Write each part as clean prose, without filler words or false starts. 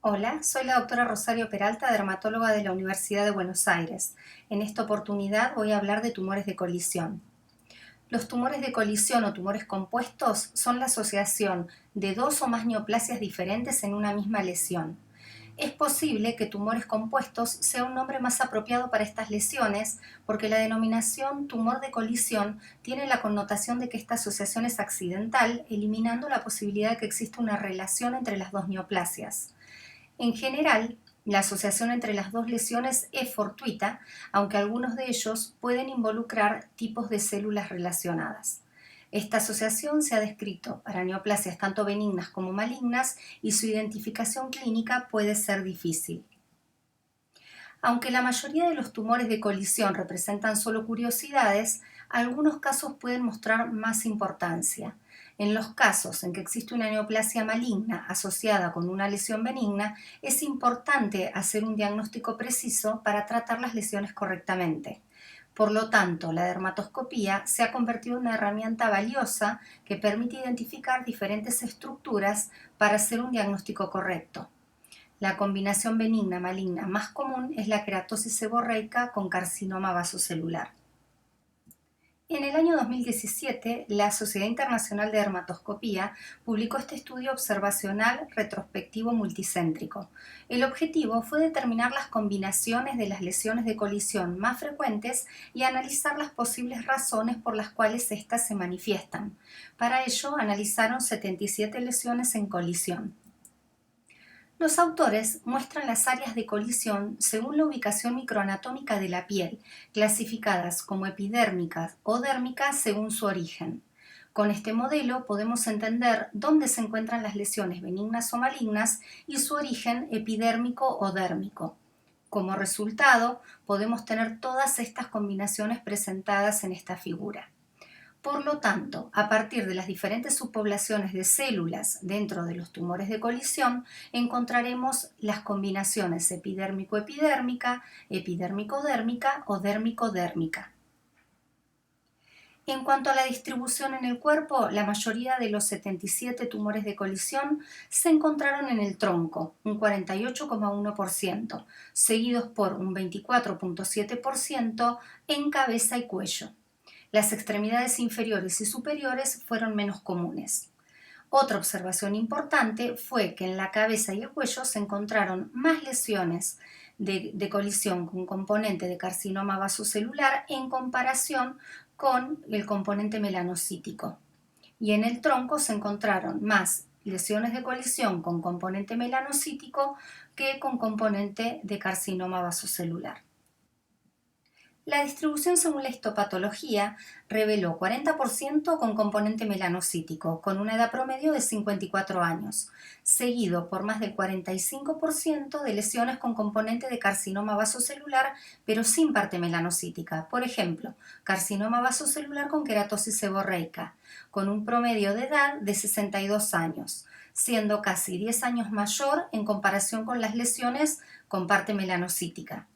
Hola, soy la doctora Rosario Peralta, dermatóloga de la Universidad de Buenos Aires. En esta oportunidad voy a hablar de tumores de colisión. Los tumores de colisión o tumores compuestos son la asociación de dos o más neoplasias diferentes en una misma lesión. Es posible que tumores compuestos sea un nombre más apropiado para estas lesiones porque la denominación tumor de colisión tiene la connotación de que esta asociación es accidental, eliminando la posibilidad de que exista una relación entre las dos neoplasias. En general, la asociación entre las dos lesiones es fortuita, aunque algunos de ellos pueden involucrar tipos de células relacionadas. Esta asociación se ha descrito para neoplasias tanto benignas como malignas y su identificación clínica puede ser difícil. Aunque la mayoría de los tumores de colisión representan solo curiosidades, algunos casos pueden mostrar más importancia. En los casos en que existe una neoplasia maligna asociada con una lesión benigna, es importante hacer un diagnóstico preciso para tratar las lesiones correctamente. Por lo tanto, la dermatoscopía se ha convertido en una herramienta valiosa que permite identificar diferentes estructuras para hacer un diagnóstico correcto. La combinación benigna-maligna más común es la queratosis seborreica con carcinoma vasocelular. En el año 2017, la Sociedad Internacional de Dermatoscopía publicó este estudio observacional retrospectivo multicéntrico. El objetivo fue determinar las combinaciones de las lesiones de colisión más frecuentes y analizar las posibles razones por las cuales éstas se manifiestan. Para ello, analizaron 77 lesiones en colisión. Los autores muestran las áreas de colisión según la ubicación microanatómica de la piel, clasificadas como epidérmicas o dérmicas según su origen. Con este modelo podemos entender dónde se encuentran las lesiones benignas o malignas y su origen epidérmico o dérmico. Como resultado, podemos tener todas estas combinaciones presentadas en esta figura. Por lo tanto, a partir de las diferentes subpoblaciones de células dentro de los tumores de colisión, encontraremos las combinaciones epidérmico-epidérmica, epidérmico-dérmica o dérmico-dérmica. En cuanto a la distribución en el cuerpo, la mayoría de los 77 tumores de colisión se encontraron en el tronco, un 48,1%, seguidos por un 24,7% en cabeza y cuello. Las extremidades inferiores y superiores fueron menos comunes. Otra observación importante fue que en la cabeza y el cuello se encontraron más lesiones de colisión con componente de carcinoma vasocelular en comparación con el componente melanocítico. Y en el tronco se encontraron más lesiones de colisión con componente melanocítico que con componente de carcinoma vasocelular. La distribución según la histopatología reveló 40% con componente melanocítico, con una edad promedio de 54 años, seguido por más del 45% de lesiones con componente de carcinoma vasocelular, pero sin parte melanocítica. Por ejemplo, carcinoma vasocelular con queratosis seborreica, con un promedio de edad de 62 años, siendo casi 10 años mayor en comparación con las lesiones con parte melanocítica,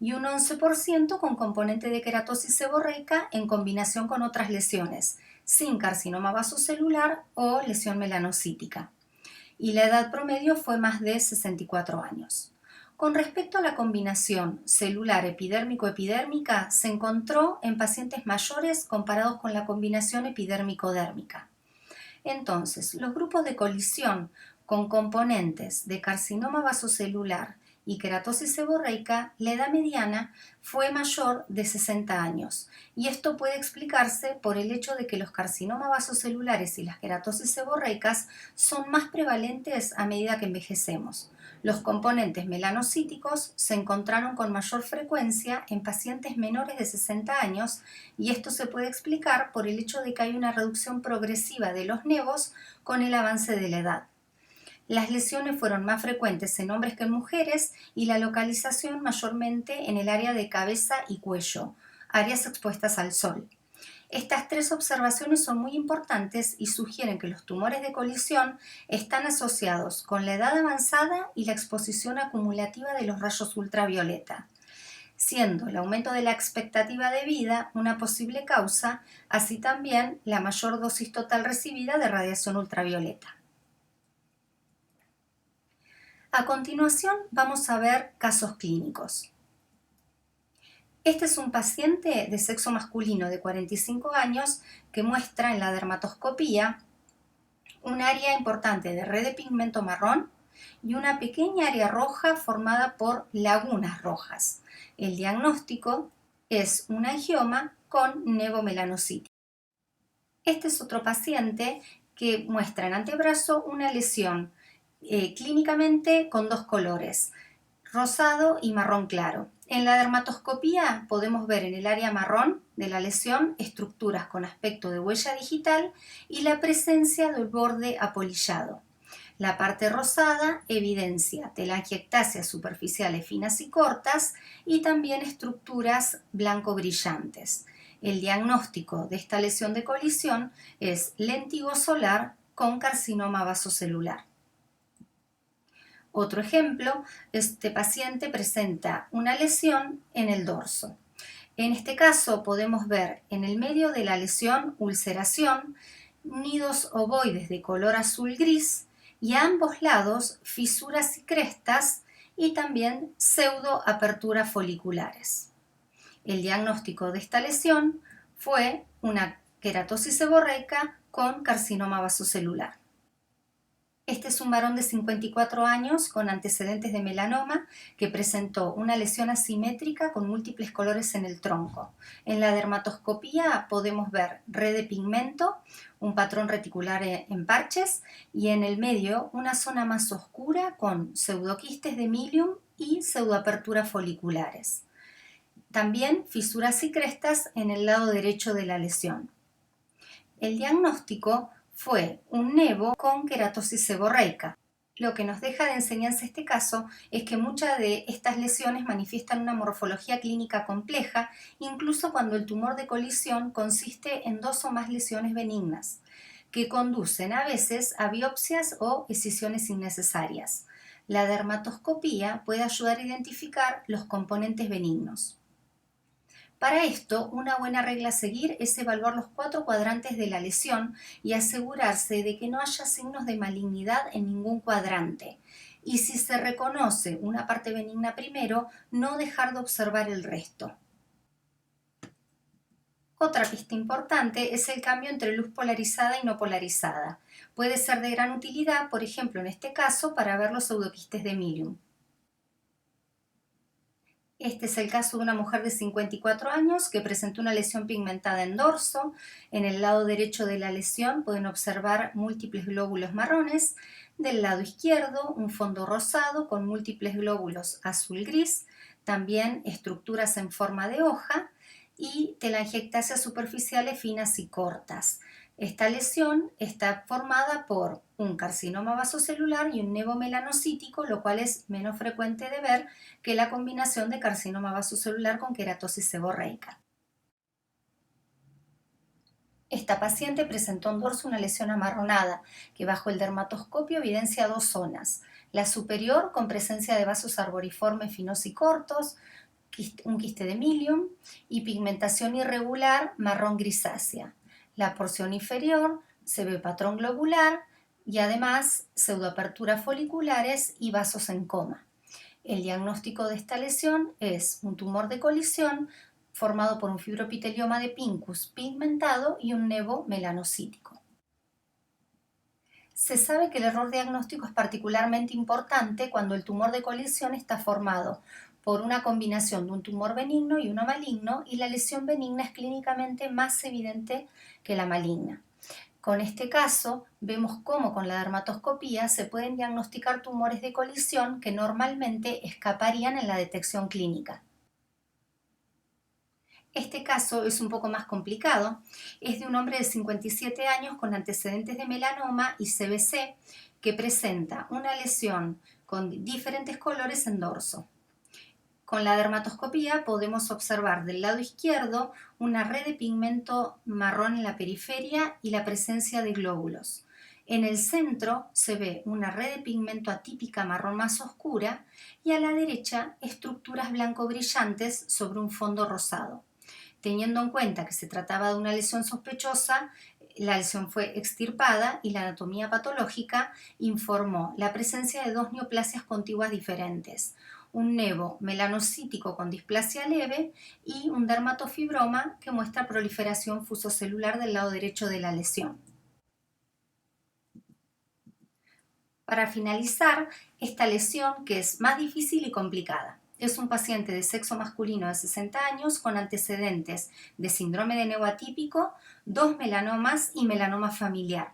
y un 11% con componente de queratosis seborreica en combinación con otras lesiones, sin carcinoma vasocelular o lesión melanocítica. Y la edad promedio fue más de 64 años. Con respecto a la combinación celular epidérmico-epidérmica, se encontró en pacientes mayores comparados con la combinación epidérmico-dérmica. Entonces, los grupos de colisión con componentes de carcinoma vasocelular y queratosis seborreica, la edad mediana fue mayor de 60 años, y esto puede explicarse por el hecho de que los carcinomas vasocelulares y las queratosis seborreicas son más prevalentes a medida que envejecemos. Los componentes melanocíticos se encontraron con mayor frecuencia en pacientes menores de 60 años, y esto se puede explicar por el hecho de que hay una reducción progresiva de los nevos con el avance de la edad. Las lesiones fueron más frecuentes en hombres que en mujeres y la localización mayormente en el área de cabeza y cuello, áreas expuestas al sol. Estas tres observaciones son muy importantes y sugieren que los tumores de colisión están asociados con la edad avanzada y la exposición acumulativa de los rayos ultravioleta, siendo el aumento de la expectativa de vida una posible causa, así también la mayor dosis total recibida de radiación ultravioleta. A continuación vamos a ver casos clínicos. Este es un paciente de sexo masculino de 45 años que muestra en la dermatoscopía un área importante de red de pigmento marrón y una pequeña área roja formada por lagunas rojas. El diagnóstico es un angioma con nevomelanocitis. Este es otro paciente que muestra en antebrazo una lesión clínicamente con dos colores, rosado y marrón claro. En la dermatoscopía podemos ver en el área marrón de la lesión estructuras con aspecto de huella digital y la presencia del borde apolillado. La parte rosada evidencia telangiectasias superficiales finas y cortas y también estructuras blanco brillantes. El diagnóstico de esta lesión de colisión es léntigo solar con carcinoma vasocelular. Otro ejemplo, este paciente presenta una lesión en el dorso. En este caso podemos ver en el medio de la lesión ulceración, nidos ovoides de color azul-gris y a ambos lados fisuras y crestas y también pseudoaperturas foliculares. El diagnóstico de esta lesión fue una queratosis seborreica con carcinoma vasocelular. Este es un varón de 54 años con antecedentes de melanoma que presentó una lesión asimétrica con múltiples colores en el tronco. En la dermatoscopía podemos ver red de pigmento, un patrón reticular en parches y en el medio una zona más oscura con pseudoquistes de milium y pseudoaperturas foliculares. También fisuras y crestas en el lado derecho de la lesión. El diagnóstico fue un nevo con queratosis seborreica. Lo que nos deja de enseñanza este caso es que muchas de estas lesiones manifiestan una morfología clínica compleja, incluso cuando el tumor de colisión consiste en dos o más lesiones benignas, que conducen a veces a biopsias o escisiones innecesarias. La dermatoscopía puede ayudar a identificar los componentes benignos. Para esto, una buena regla a seguir es evaluar los 4 cuadrantes de la lesión y asegurarse de que no haya signos de malignidad en ningún cuadrante. Y si se reconoce una parte benigna primero, no dejar de observar el resto. Otra pista importante es el cambio entre luz polarizada y no polarizada. Puede ser de gran utilidad, por ejemplo en este caso, para ver los pseudoquistes de milium. Este es el caso de una mujer de 54 años que presentó una lesión pigmentada en dorso. En el lado derecho de la lesión pueden observar múltiples glóbulos marrones. Del lado izquierdo, un fondo rosado con múltiples glóbulos azul-gris, también estructuras en forma de hoja y telangiectasias superficiales finas y cortas. Esta lesión está formada por un carcinoma vasocelular y un nevomelanocítico, lo cual es menos frecuente de ver que la combinación de carcinoma vasocelular con queratosis seborreica. Esta paciente presentó en dorso una lesión amarronada que bajo el dermatoscopio evidencia dos zonas. La superior con presencia de vasos arboriformes finos y cortos, un quiste de milium y pigmentación irregular marrón grisácea. La porción inferior se ve patrón globular y además pseudoaperturas foliculares y vasos en coma. El diagnóstico de esta lesión es un tumor de colisión formado por un fibroepitelioma de Pincus pigmentado y un nevo melanocítico. Se sabe que el error diagnóstico es particularmente importante cuando el tumor de colisión está formado por una combinación de un tumor benigno y uno maligno, y la lesión benigna es clínicamente más evidente que la maligna. Con este caso, vemos cómo con la dermatoscopía se pueden diagnosticar tumores de colisión que normalmente escaparían en la detección clínica. Este caso es un poco más complicado. Es de un hombre de 57 años con antecedentes de melanoma y CBC que presenta una lesión con diferentes colores en dorso. Con la dermatoscopía podemos observar del lado izquierdo una red de pigmento marrón en la periferia y la presencia de glóbulos. En el centro se ve una red de pigmento atípica marrón más oscura y a la derecha estructuras blanco brillantes sobre un fondo rosado. Teniendo en cuenta que se trataba de una lesión sospechosa, La lesión fue extirpada y la anatomía patológica informó la presencia de dos neoplasias contiguas diferentes, un nevo melanocítico con displasia leve y un dermatofibroma que muestra proliferación fusocelular del lado derecho de la lesión. Para finalizar, esta lesión que es más difícil y complicada. Es un paciente de sexo masculino de 60 años con antecedentes de síndrome de nevo atípico, 2 melanomas y melanoma familiar.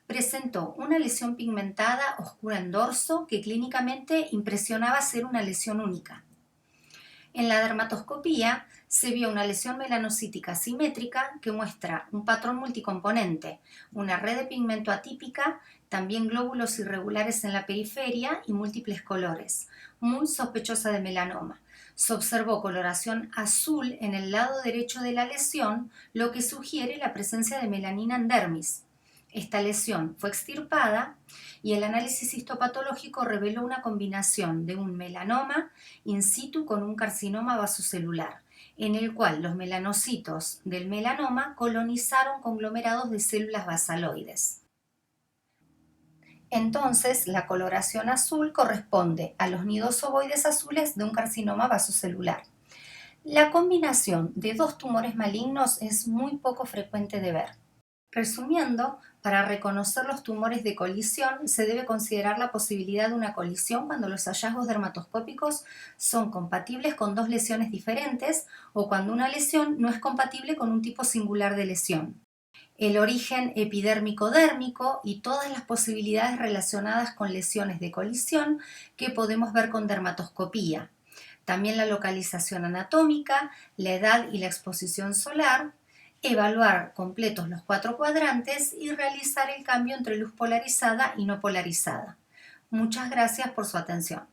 Presentó una lesión pigmentada oscura en dorso que clínicamente impresionaba ser una lesión única. En la dermatoscopía se vio una lesión melanocítica simétrica que muestra un patrón multicomponente, una red de pigmento atípica, también glóbulos irregulares en la periferia y múltiples colores, muy sospechosa de melanoma. Se observó coloración azul en el lado derecho de la lesión, lo que sugiere la presencia de melanina en dermis. Esta lesión fue extirpada y el análisis histopatológico reveló una combinación de un melanoma in situ con un carcinoma vasocelular, en el cual los melanocitos del melanoma colonizaron conglomerados de células basaloides. Entonces, la coloración azul corresponde a los nidos ovoides azules de un carcinoma vasocelular. La combinación de dos tumores malignos es muy poco frecuente de ver. Resumiendo, para reconocer los tumores de colisión se debe considerar la posibilidad de una colisión cuando los hallazgos dermatoscópicos son compatibles con dos lesiones diferentes o cuando una lesión no es compatible con un tipo singular de lesión. El origen epidérmico-dérmico y todas las posibilidades relacionadas con lesiones de colisión que podemos ver con dermatoscopía. También la localización anatómica, la edad y la exposición solar, evaluar completos los 4 cuadrantes y realizar el cambio entre luz polarizada y no polarizada. Muchas gracias por su atención.